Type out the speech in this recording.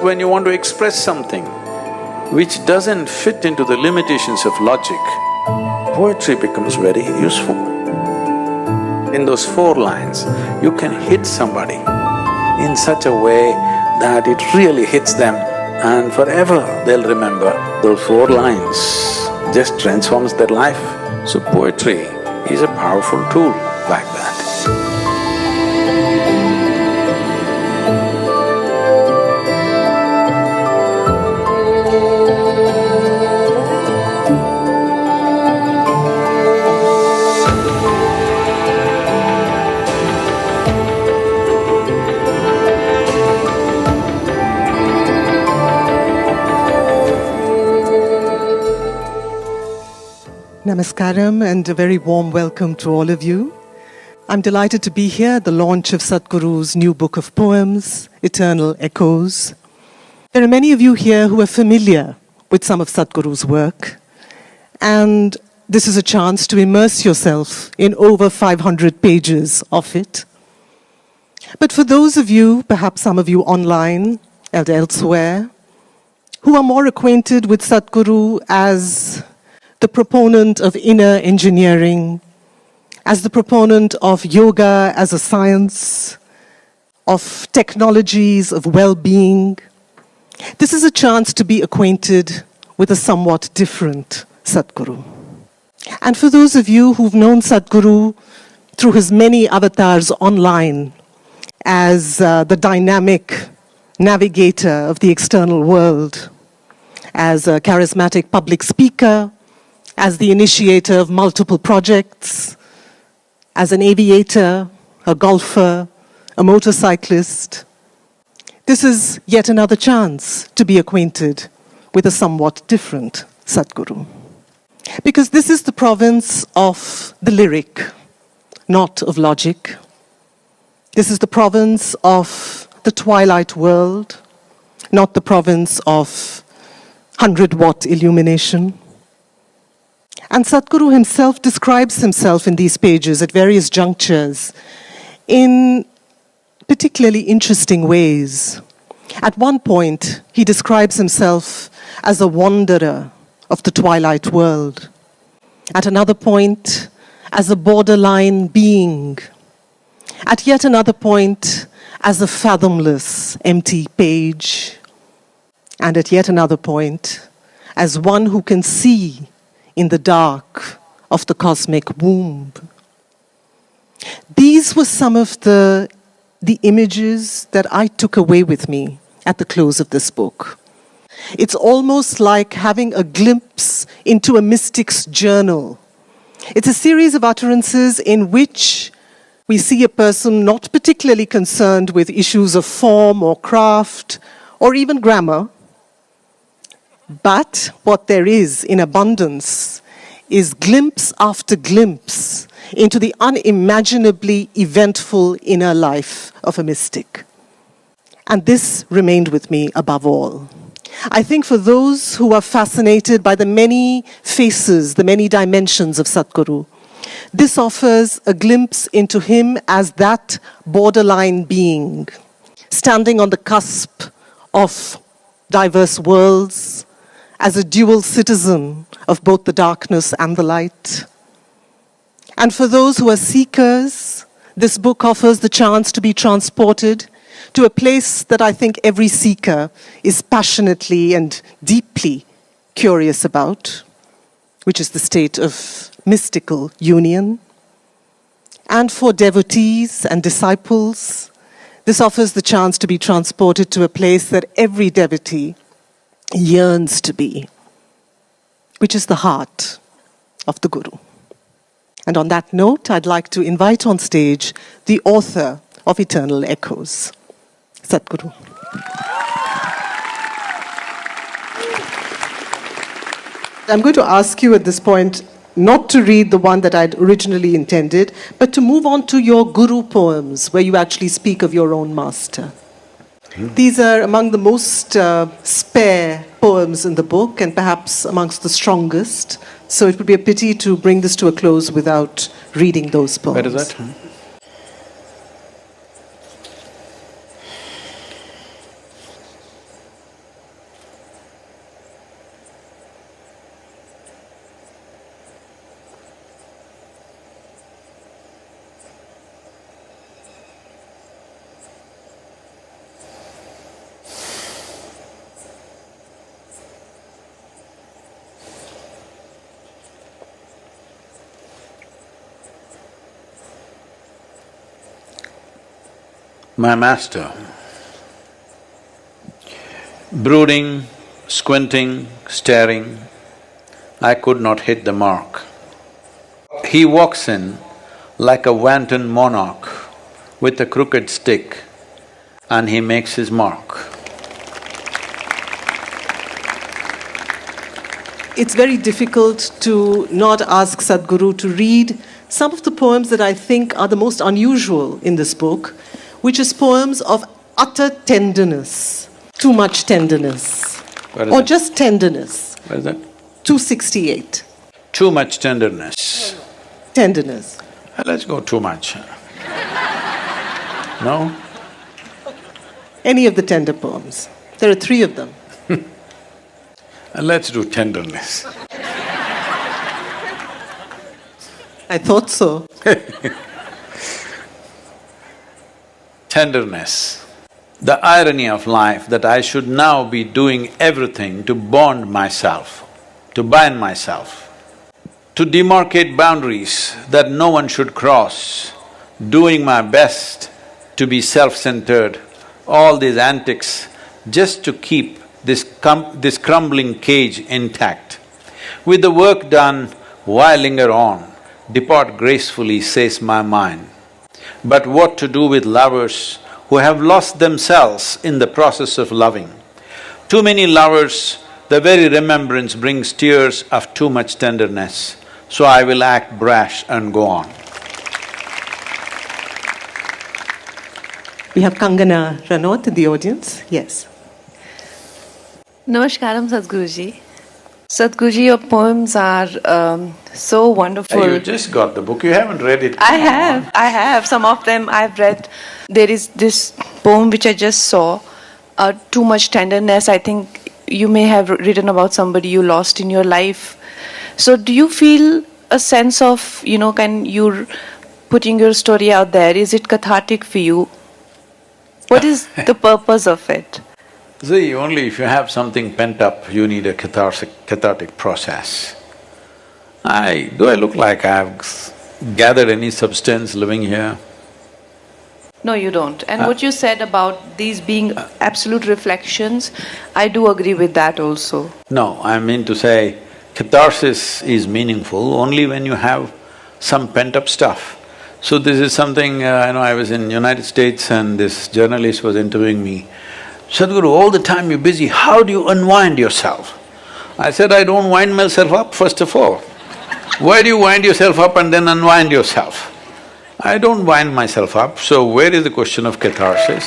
when you want to express something which doesn't fit into the limitations of logic, poetry becomes very useful. In those 4 lines, you can hit somebody in such a way that it really hits them and forever they'll remember those 4 lines just transforms their life. So poetry is a powerful tool like that. Namaskaram and a very warm welcome to all of you. I'm delighted to be here at the launch of Sadhguru's new book of poems, Eternal Echoes. There are many of you here who are familiar with some of Sadhguru's work, and this is a chance to immerse yourself in over 500 pages of it. But for those of you, perhaps some of you online and elsewhere, who are more acquainted with Sadhguru as the proponent of inner engineering, as the proponent of yoga as a science, of technologies of well-being, this is a chance to be acquainted with a somewhat different Sadhguru. And for those of you who've known Sadhguru through his many avatars online as the dynamic navigator of the external world, as a charismatic public speaker, as the initiator of multiple projects, as an aviator, a golfer, a motorcyclist, this is yet another chance to be acquainted with a somewhat different Sadhguru. Because this is the province of the lyric, not of logic. This is the province of the twilight world, not the province of 100-watt illumination. And Sadhguru himself describes himself in these pages at various junctures in particularly interesting ways. At one point, he describes himself as a wanderer of the twilight world. At another point, as a borderline being. At yet another point, as a fathomless, empty page. And at yet another point, as one who can see in the dark of the cosmic womb. These were some of the images that I took away with me at the close of this book. It's almost like having a glimpse into a mystic's journal. It's a series of utterances in which we see a person not particularly concerned with issues of form or craft or even grammar. But what there is in abundance is glimpse after glimpse into the unimaginably eventful inner life of a mystic. And this remained with me above all. I think for those who are fascinated by the many faces, the many dimensions of Sadhguru, this offers a glimpse into him as that borderline being, standing on the cusp of diverse worlds, as a dual citizen of both the darkness and the light. And for those who are seekers, this book offers the chance to be transported to a place that I think every seeker is passionately and deeply curious about, which is the state of mystical union. And for devotees and disciples, this offers the chance to be transported to a place that every devotee yearns to be, which is the heart of the Guru. And on that note, I'd like to invite on stage the author of Eternal Echoes, Sadhguru. I'm going to ask you at this point not to read the one that I'd originally intended, but to move on to your Guru poems, where you actually speak of your own master. These are among the most spare poems in the book, and perhaps amongst the strongest. So it would be a pity to bring this to a close without reading those poems. Where is that? My master, brooding, squinting, staring, I could not hit the mark. He walks in like a wanton monarch with a crooked stick and he makes his mark. It's very difficult to not ask Sadhguru to read some of the poems that I think are the most unusual in this book, which is poems of utter tenderness, too much tenderness, or just tenderness. What is that? 268. Too much tenderness. Tenderness. Let's go too much. No? Any of the tender poems. There are 3 of them. Let's do tenderness. I thought so. Tenderness. The irony of life that I should now be doing everything to bond myself, to bind myself, to demarcate boundaries that no one should cross, doing my best to be self-centered, all these antics just to keep this crumbling cage intact. With the work done, why linger on? Depart gracefully, says my mind. But what to do with lovers who have lost themselves in the process of loving? Too many lovers, the very remembrance brings tears of too much tenderness, so I will act brash and go on. We have Kangana Ranot in the audience. Yes. Namaskaram, Sadhguruji. Sadhguruji, your poems are so wonderful. You just got the book, you haven't read it. I have. Some of them I've read. There is this poem which I just saw, Too Much Tenderness. I think you may have written about somebody you lost in your life. So do you feel a sense of, can you're putting your story out there, is it cathartic for you? What is the purpose of it? See, only if you have something pent up, you need a cathartic process. Do I look like I've gathered any substance living here? No, you don't. And what you said about these being absolute reflections, I do agree with that also. No, I mean to say, catharsis is meaningful only when you have some pent-up stuff. So this is something, I was in United States and this journalist was interviewing me. Sadhguru, all the time you're busy, how do you unwind yourself? I said, I don't wind myself up, first of all. Why do you wind yourself up and then unwind yourself? I don't wind myself up, so where is the question of catharsis?